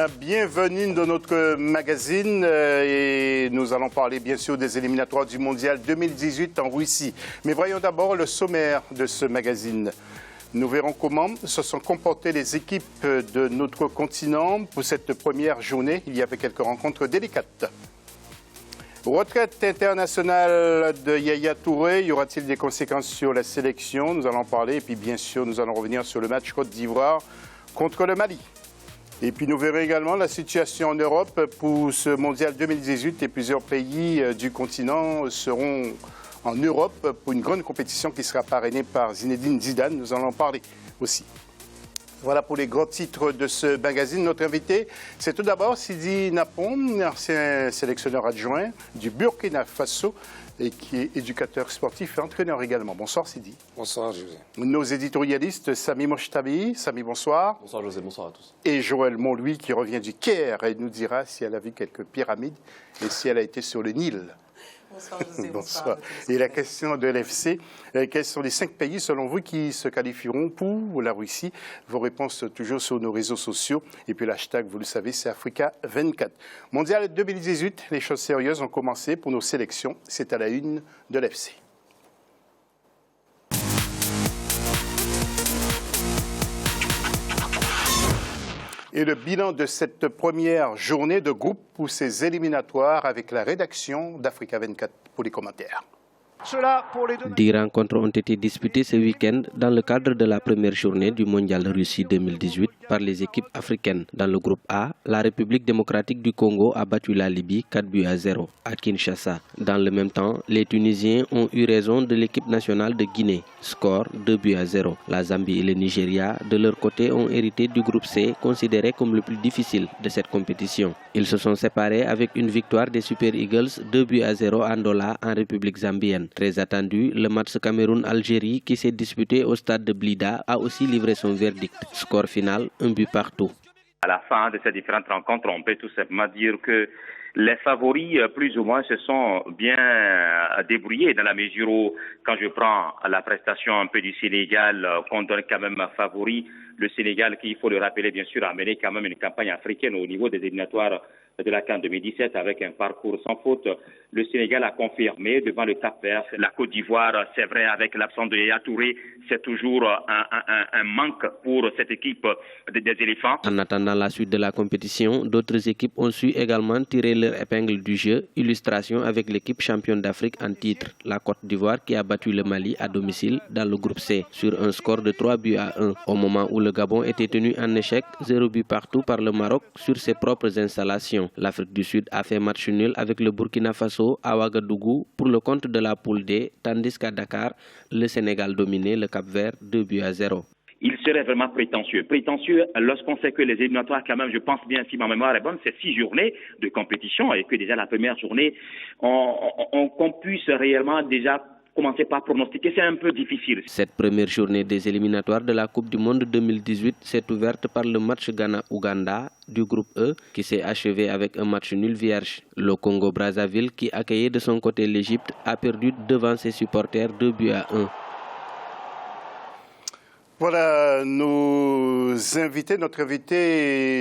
Bienvenue dans notre magazine et nous allons parler bien sûr des éliminatoires du Mondial 2018 en Russie. Mais voyons d'abord le sommaire de ce magazine. Nous verrons comment se sont comportées les équipes de notre continent pour cette première journée. Il y avait quelques rencontres délicates. Retraite internationale de Yaya Touré, y aura-t-il des conséquences sur la sélection? Nous allons en parler et puis bien sûr nous allons revenir sur le match Côte d'Ivoire contre le Mali. Et puis nous verrons également la situation en Europe pour ce Mondial 2018 et plusieurs pays du continent seront en Europe pour une grande compétition qui sera parrainée par Zinedine Zidane. Nous allons en parler aussi. Voilà pour les grands titres de ce magazine. Notre invité, c'est tout d'abord Sidi Napon, ancien sélectionneur adjoint du Burkina Faso et qui est éducateur sportif et entraîneur également. Bonsoir Sidi. Bonsoir José. Nos éditorialistes, Sami Mochtabi. Sami, bonsoir. Bonsoir José, bonsoir à tous. Et Joël Montlouis qui revient du Caire et nous dira si elle a vu quelques pyramides et si elle a été sur le Nil. Bonsoir José, bonsoir. Et la question de l'FC, quels sont les 5 pays selon vous qui se qualifieront pour la Russie? Vos réponses toujours sur nos réseaux sociaux. Et puis l'hashtag, vous le savez, c'est Africa24. Mondial 2018, les choses sérieuses ont commencé pour nos sélections. C'est à la une de l'FC. Et le bilan de cette première journée de groupe pour ces éliminatoires avec la rédaction d'Africa24 pour les commentaires. 10 rencontres ont été disputées ce week-end dans le cadre de la première journée du Mondial Russie 2018 par les équipes africaines. Dans le groupe A, la République démocratique du Congo a battu la Libye 4-0 à Kinshasa. Dans le même temps, les Tunisiens ont eu raison de l'équipe nationale de Guinée. Score 2-0. La Zambie et le Nigeria, de leur côté, ont hérité du groupe C, considéré comme le plus difficile de cette compétition. Ils se sont séparés avec une victoire des Super Eagles 2-0 à Ndola en République zambienne. Très attendu, le match Cameroun-Algérie qui s'est disputé au stade de Blida a aussi livré son verdict. Score final, 1 but partout. À la fin de ces différentes rencontres, on peut tout simplement dire que les favoris, plus ou moins, se sont bien débrouillés dans la mesure où, quand je prends la prestation un peu du Sénégal, qu'on donne quand même favori, le Sénégal, qui, il faut le rappeler, bien sûr, a mené quand même une campagne africaine au niveau des éliminatoires de la CAN 2017 avec un parcours sans faute. Le Sénégal a confirmé devant le Cap-Vert. La Côte d'Ivoire, c'est vrai, avec l'absence de Yaya Touré, c'est toujours un manque pour cette équipe des éléphants. En attendant la suite de la compétition, d'autres équipes ont su également tirer leur épingle du jeu. Illustration avec l'équipe championne d'Afrique en titre, la Côte d'Ivoire qui a battu le Mali à domicile dans le groupe C sur un score de 3-1. Au moment où le Gabon était tenu en échec, 0 but partout par le Maroc sur ses propres installations. L'Afrique du Sud a fait match nul avec le Burkina Faso à Ouagadougou pour le compte de la poule D, tandis qu'à Dakar, le Sénégal dominait le Cap-Vert 2-0. Il serait vraiment prétentieux. Prétentieux lorsqu'on sait que les éliminatoires, quand même, je pense bien, si ma mémoire est bonne, c'est 6 journées de compétition et que déjà la première journée, qu'on puisse réellement déjà commencer par pronostiquer, c'est un peu difficile. Cette première journée des éliminatoires de la Coupe du Monde 2018 s'est ouverte par le match Ghana-Ouganda du groupe E qui s'est achevé avec un match nul vierge. Le Congo-Brazzaville, qui accueillait de son côté l'Égypte, a perdu devant ses supporters 2-1. Voilà, notre invité,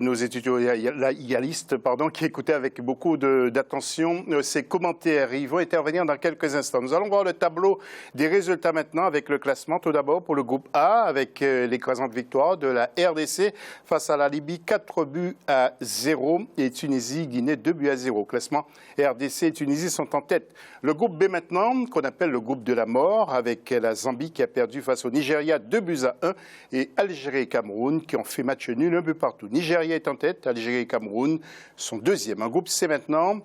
nos étudialistes, qui écoutaient avec beaucoup d'attention ces commentaires. Ils vont intervenir dans quelques instants. Nous allons voir le tableau des résultats maintenant avec le classement. Tout d'abord pour le groupe A, avec l'écrasante victoire de la RDC face à la Libye, 4-0 et Tunisie, Guinée, 2-0. Classement RDC et Tunisie sont en tête. Le groupe B maintenant, qu'on appelle le groupe de la mort, avec la Zambie qui a perdu face au Nigeria 2-1 et Algérie et Cameroun qui ont fait match nul, 1 but partout. Nigeria est en tête, Algérie et Cameroun sont deuxième. En groupe C maintenant,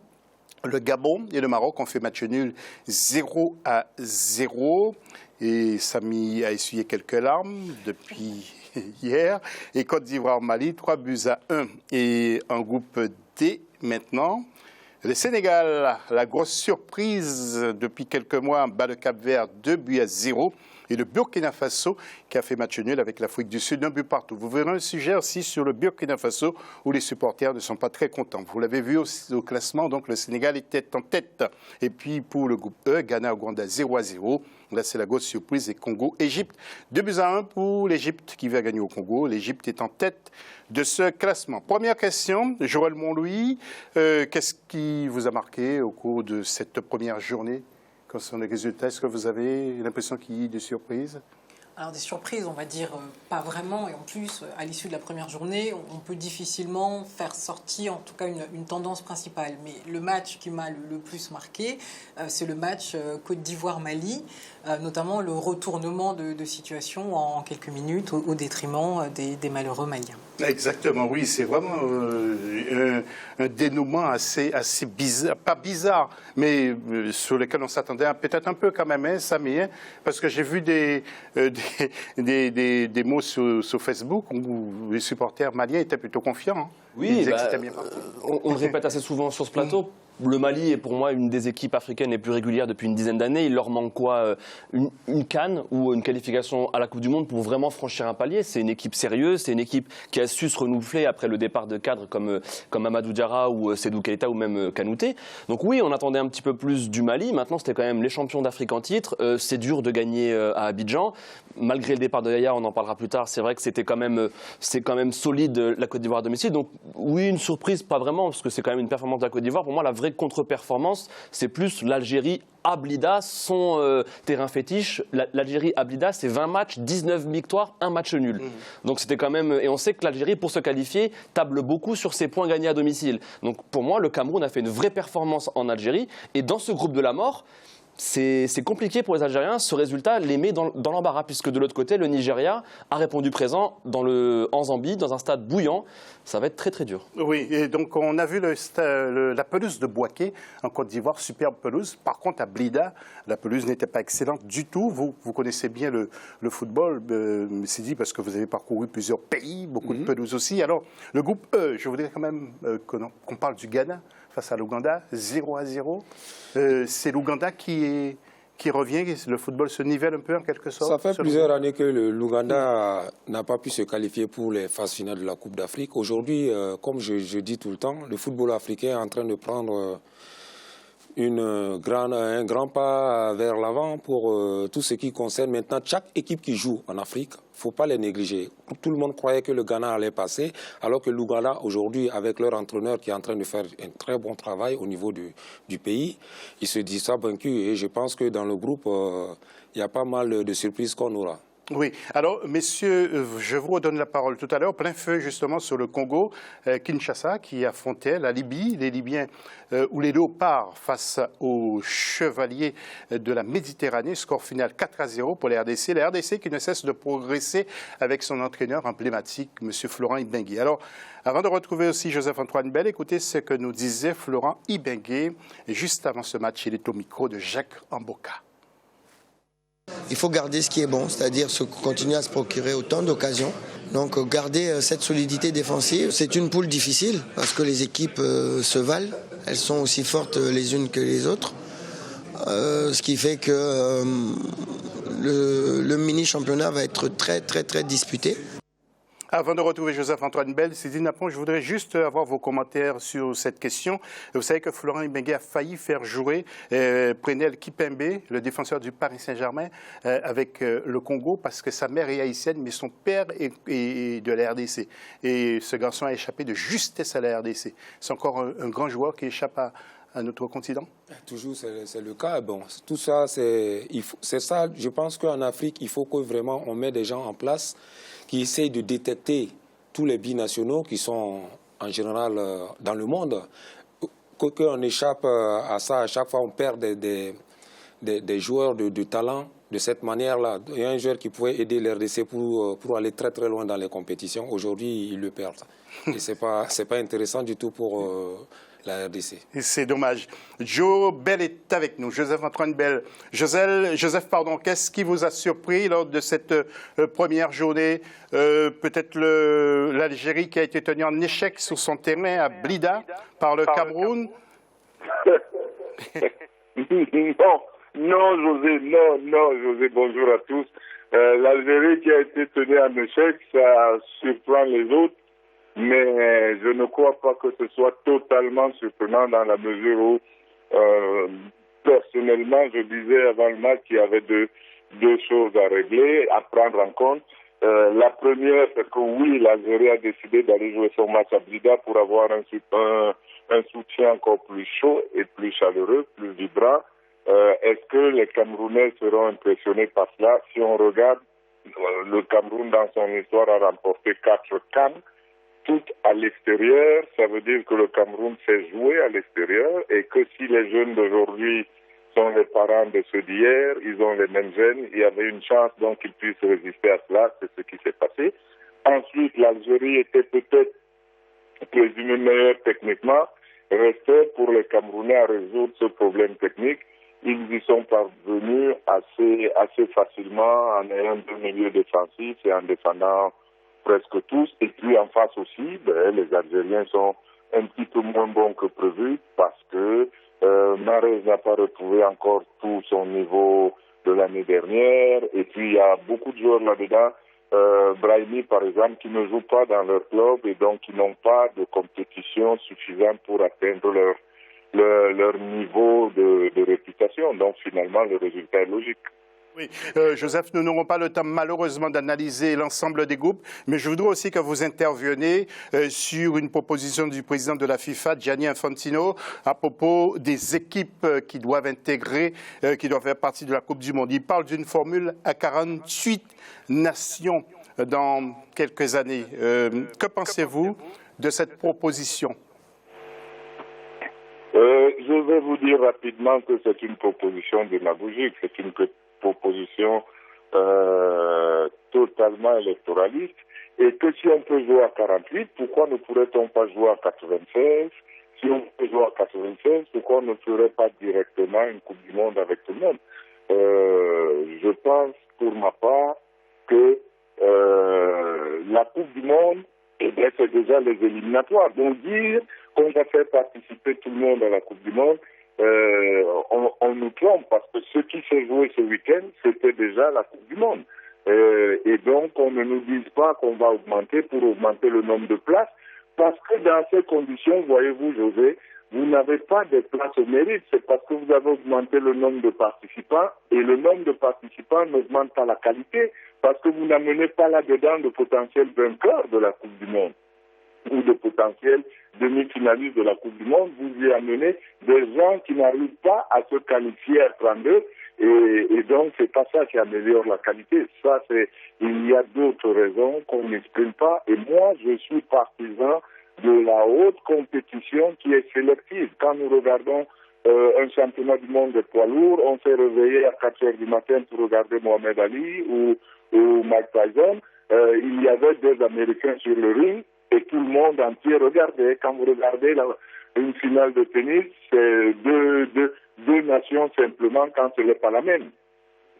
le Gabon et le Maroc ont fait match nul 0-0 et Sami a essuyé quelques larmes depuis hier. Et Côte d'Ivoire-Mali, 3-1. Et en groupe D maintenant, le Sénégal, la grosse surprise depuis quelques mois, bat le Cap-Vert 2-0. et le Burkina Faso qui a fait match nul avec l'Afrique du Sud, 1 but partout. Vous verrez un sujet aussi sur le Burkina Faso où les supporters ne sont pas très contents. Vous l'avez vu aussi au classement, donc le Sénégal était en tête. Et puis pour le groupe E, Ghana-Ouganda 0-0. Là, c'est la grosse surprise. Et Congo-Égypte, 2-1 pour l'Égypte qui va gagner au Congo. L'Égypte est en tête de ce classement. Première question, Joël Montlouis, qu'est-ce qui vous a marqué au cours de cette première journée concernant les résultats? Est-ce que vous avez l'impression qu'il y a des surprises? Alors des surprises, on va dire pas vraiment, et en plus, à l'issue de la première journée, on peut difficilement faire sortir en tout cas une tendance principale. Mais le match qui m'a le plus marqué, c'est le match Côte d'Ivoire-Mali, notamment le retournement de situation en quelques minutes au détriment des malheureux Maliens. Exactement, oui, c'est vraiment un dénouement assez bizarre, pas bizarre, mais sur lequel on s'attendait peut-être un peu quand même, hein, Samy, hein, parce que j'ai vu des mots sur Facebook où les supporters maliens étaient plutôt confiants. Hein. Oui, on le répète assez souvent sur ce plateau. Le Mali est pour moi une des équipes africaines les plus régulières depuis une dizaine d'années. Il leur manque quoi, une CAN ou une qualification à la Coupe du Monde pour vraiment franchir un palier. C'est une équipe sérieuse, c'est une équipe qui a su se renouveler après le départ de cadres comme Amadou Diarra ou Sédou Keita ou même Kanouté. Donc oui, on attendait un petit peu plus du Mali. Maintenant, c'était quand même les champions d'Afrique en titre. C'est dur de gagner à Abidjan. Malgré le départ de Yaya, on en parlera plus tard, c'est vrai que c'est quand même solide la Côte d'Ivoire à domicile. Donc oui, une surprise, pas vraiment, parce que c'est quand même une performance de la Côte d'Ivoire. Pour moi, la vraie contre-performance, c'est plus l'Algérie à Blida, son terrain fétiche. L'Algérie à Blida, c'est 20 matchs, 19 victoires, 1 match nul. Donc c'était quand même... Et on sait que l'Algérie, pour se qualifier, table beaucoup sur ses points gagnés à domicile. Donc pour moi, le Cameroun a fait une vraie performance en Algérie. Et dans ce groupe de la mort, c'est compliqué pour les Algériens. Ce résultat les met dans l'embarras, puisque de l'autre côté, le Nigeria a répondu présent en Zambie, dans un stade bouillant. Ça va être très très dur. Oui, et donc on a vu la pelouse de Bouaké en Côte d'Ivoire, superbe pelouse. Par contre, à Blida, la pelouse n'était pas excellente du tout. Vous connaissez bien le football, c'est dit, parce que vous avez parcouru plusieurs pays, beaucoup de pelouses aussi. Alors, le groupe E, je voudrais quand même qu'on parle du Ghana face à l'Ouganda, 0-0. C'est l'Ouganda qui revient, le football se nivelle un peu en quelque sorte. Ça fait plusieurs années que l'Ouganda n'a pas pu se qualifier pour les phases finales de la Coupe d'Afrique. Aujourd'hui, comme je dis tout le temps, le football africain est en train de prendre un grand pas vers l'avant pour tout ce qui concerne maintenant chaque équipe qui joue en Afrique. Il ne faut pas les négliger. Tout le monde croyait que le Ghana allait passer, alors que l'Ouganda, aujourd'hui, avec leur entraîneur qui est en train de faire un très bon travail au niveau du pays, ils se disent ça vaincu. Et je pense que dans le groupe, il y a pas mal de surprises qu'on aura. Oui. Alors, messieurs, je vous redonne la parole tout à l'heure. Plein feu, justement, sur le Congo, Kinshasa, qui affrontait la Libye, les Libyens ou les Léopards face aux Chevaliers de la Méditerranée. Score final 4-0 pour les RDC. Les RDC qui ne cessent de progresser avec son entraîneur emblématique, M. Florent Ibenge. Alors, avant de retrouver aussi Joseph-Antoine Bell, écoutez ce que nous disait Florent Ibenge. Juste avant ce match, il est au micro de Jacques Amboka. Il faut garder ce qui est bon, c'est-à-dire continuer à se procurer autant d'occasions. Donc garder cette solidité défensive. C'est une poule difficile parce que les équipes se valent. Elles sont aussi fortes les unes que les autres. Ce qui fait que le mini-championnat va être très très très disputé. Avant de retrouver Joseph-Antoine Bell, Sidi Napon, je voudrais juste avoir vos commentaires sur cette question. Vous savez que Florent Ibenge a failli faire jouer Prenel Kipembe, le défenseur du Paris Saint-Germain, avec le Congo, parce que sa mère est haïtienne, mais son père est de la RDC. Et ce garçon a échappé de justesse à la RDC. C'est encore un grand joueur qui échappe à notre continent? Toujours, c'est le cas. Bon, tout ça, c'est ça. Je pense qu'en Afrique, il faut que vraiment on met des gens en place qui essayent de détecter tous les binationaux qui sont en général dans le monde. Qu'on échappe à ça, à chaque fois on perd des joueurs de talent de cette manière-là. Il y a un joueur qui pouvait aider l'RDC pour aller très très loin dans les compétitions. Aujourd'hui, il le perd. Et c'est pas intéressant du tout pour la RDC. C'est dommage. Joe Bell est avec nous, Joseph-Antoine Bell. Joseph, qu'est-ce qui vous a surpris lors de cette première journée? Peut-être l'Algérie qui a été tenue en échec sur son terrain à Blida par le Cameroun. Bon, Non, José, non, José, bonjour à tous. L'Algérie qui a été tenue en échec, ça surprend les autres, mais je ne crois pas que ce soit totalement surprenant dans la mesure où, personnellement, je disais avant le match qu'il y avait deux choses à régler, à prendre en compte. La première, c'est que oui, l'Algérie a décidé d'aller jouer son match à Blida pour avoir un soutien encore plus chaud et plus chaleureux, plus vibrant. Est-ce que les Camerounais seront impressionnés par cela? Si on regarde, le Cameroun dans son histoire a remporté 4 CAN, toutes à l'extérieur. Ça veut dire que le Cameroun sait jouer à l'extérieur et que si les jeunes d'aujourd'hui sont les parents de ceux d'hier, ils ont les mêmes gènes, il y avait une chance donc qu'ils puissent résister à cela, c'est ce qui s'est passé. Ensuite, l'Algérie était peut-être présumée meilleure techniquement, restait pour les Camerounais à résoudre ce problème technique. Ils y sont parvenus assez facilement en ayant deux milieux défensifs et en défendant presque tous. Et puis en face aussi, les Algériens sont un petit peu moins bons que prévu parce que Mahrez n'a pas retrouvé encore tout son niveau de l'année dernière. Et puis il y a beaucoup de joueurs là-dedans, Brahimi par exemple, qui ne jouent pas dans leur club et donc qui n'ont pas de compétition suffisante pour atteindre leur niveau de réputation. Donc finalement, le résultat est logique. Oui, Joseph, nous n'aurons pas le temps malheureusement d'analyser l'ensemble des groupes, mais je voudrais aussi que vous interveniez sur une proposition du président de la FIFA, Gianni Infantino, à propos des équipes qui doivent intégrer, qui doivent faire partie de la Coupe du Monde. Il parle d'une formule à 48 nations dans quelques années. Que pensez-vous de cette proposition? Je vais vous dire rapidement que c'est une proposition démagogique, c'est une proposition totalement électoraliste, et que si on peut jouer à 48, pourquoi ne pourrait-on pas jouer à 96? Si on peut jouer à 96, pourquoi on ne ferait pas directement une Coupe du Monde avec tout le monde? Je pense pour ma part que la Coupe du Monde, c'est déjà les éliminatoires. Donc dire qu'on va faire participer tout le monde à la Coupe du Monde, on nous trompe parce que ce qui s'est joué ce week-end, c'était déjà la Coupe du Monde. Et donc, on ne nous dise pas qu'on va augmenter pour augmenter le nombre de places, parce que dans ces conditions, voyez-vous, José, vous n'avez pas de place au mérite. C'est parce que vous avez augmenté le nombre de participants, et le nombre de participants n'augmente pas la qualité, parce que vous n'amenez pas là-dedans de potentiels vainqueurs de la Coupe du Monde ou de potentiels demi-finalistes de la Coupe du Monde. Vous y amenez des gens qui n'arrivent pas à se qualifier à 32, et donc c'est pas ça qui améliore la qualité. Ça, il y a d'autres raisons qu'on n'exprime pas, et moi je suis partisan de la haute compétition qui est sélective. Quand nous regardons un championnat du monde de poids lourds, on s'est réveillé à 4 heures du matin pour regarder Mohamed Ali ou Mike Tyson. Il y avait 2 Américains sur le ring et tout le monde entier regardait. Quand vous regardez une finale de tennis, c'est deux nations simplement quand ce n'est pas la même.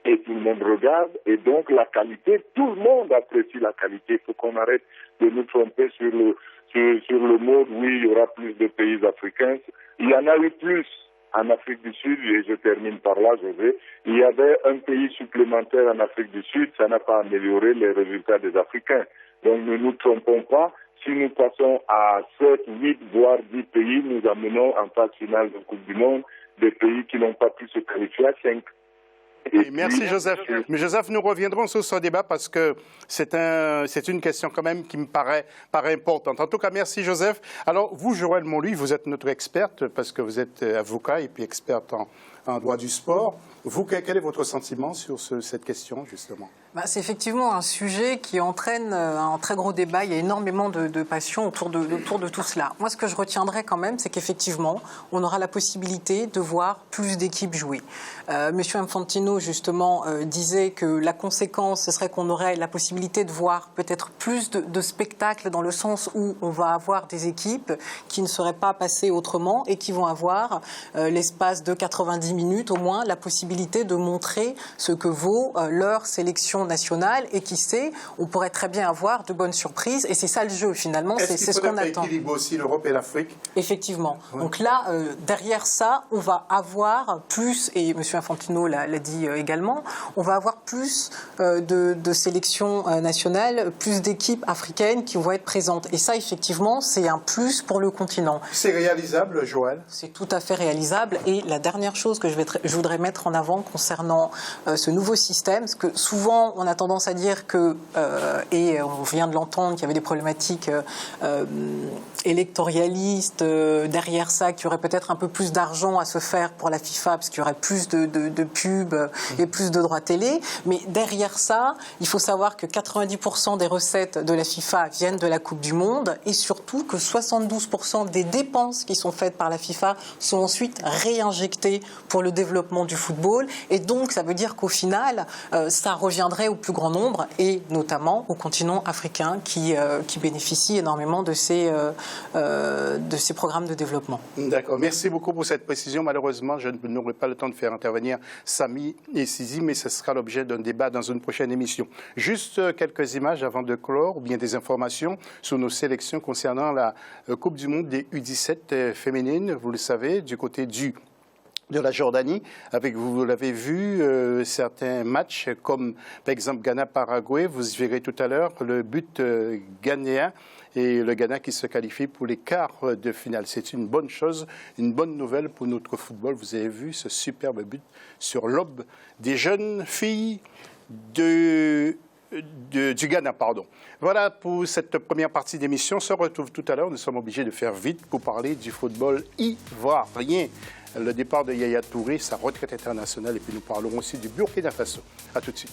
Et tout le monde regarde, et donc la qualité, tout le monde apprécie la qualité. Il faut qu'on arrête de nous tromper sur le mode, oui, il y aura plus de pays africains. Il y en a eu plus en Afrique du Sud, et je termine par là, José. Il y avait un pays supplémentaire en Afrique du Sud, ça n'a pas amélioré les résultats des Africains. Donc ne nous trompons pas, si nous passons à 7, 8, voire 10 pays, nous amenons en phase finale de Coupe du Monde des pays qui n'ont pas pu se qualifier à 5. Oui, merci Joseph. Mais Joseph, nous reviendrons sur ce débat parce que c'est une question quand même qui me paraît importante. En tout cas, merci Joseph. Alors vous, Joël Montluy, vous êtes notre experte parce que vous êtes avocat et puis experte en droit du sport. Vous, quel est votre sentiment sur cette question justement? C'est effectivement un sujet qui entraîne un très gros débat. Il y a énormément de passion autour de tout cela. Moi, ce que je retiendrai quand même, c'est qu'effectivement, on aura la possibilité de voir plus d'équipes jouer. Monsieur Infantino, justement, disait que la conséquence, ce serait qu'on aurait la possibilité de voir peut-être plus de spectacles dans le sens où on va avoir des équipes qui ne seraient pas passées autrement et qui vont avoir l'espace de 90 minutes au moins la possibilité de montrer ce que vaut leur sélection nationale et qui sait, on pourrait très bien avoir de bonnes surprises et c'est ça le jeu finalement, c'est ce qu'on attend. Équilibre aussi l'Europe et l'Afrique. Effectivement. Ouais. Donc là, derrière ça, on va avoir plus, et M. Infantino l'a dit également, on va avoir plus de sélections nationales, plus d'équipes africaines qui vont être présentes. Et ça, effectivement, c'est un plus pour le continent. C'est réalisable, Joël? C'est tout à fait réalisable. Et la dernière chose que je voudrais mettre en avant concernant ce nouveau système, parce que souvent, on a tendance à dire que, et on vient de l'entendre, qu'il y avait des problématiques électoralistes derrière ça, qu'il y aurait peut-être un peu plus d'argent à se faire pour la FIFA, parce qu'il y aurait plus de pubs et plus de droits télé. Mais derrière ça, il faut savoir que 90% des recettes de la FIFA viennent de la Coupe du Monde et surtout que 72% des dépenses qui sont faites par la FIFA sont ensuite réinjectées pour le développement du football. Et donc, ça veut dire qu'au final, ça reviendrait au plus grand nombre et notamment au continent africain qui bénéficie énormément de ces programmes de développement. D'accord. Merci beaucoup pour cette précision. Malheureusement, je n'aurai pas le temps de faire intervenir Samy et Sisi, mais ce sera l'objet d'un débat dans une prochaine émission. Juste quelques images avant de clore, ou bien des informations sur nos sélections concernant la Coupe du Monde des U17 féminines. Vous le savez, du côté de la Jordanie, avec, vous l'avez vu, certains matchs comme par exemple Ghana-Paraguay, vous verrez tout à l'heure le but ghanéen et le Ghana qui se qualifie pour les quarts de finale. C'est une bonne chose, une bonne nouvelle pour notre football. Vous avez vu ce superbe but sur l'aube des jeunes filles du Ghana, pardon. Voilà pour cette première partie d'émission. On se retrouve tout à l'heure. Nous sommes obligés de faire vite pour parler du football ivoirien. Le départ de Yaya Touré, sa retraite internationale, et puis nous parlerons aussi du Burkina Faso. À tout de suite.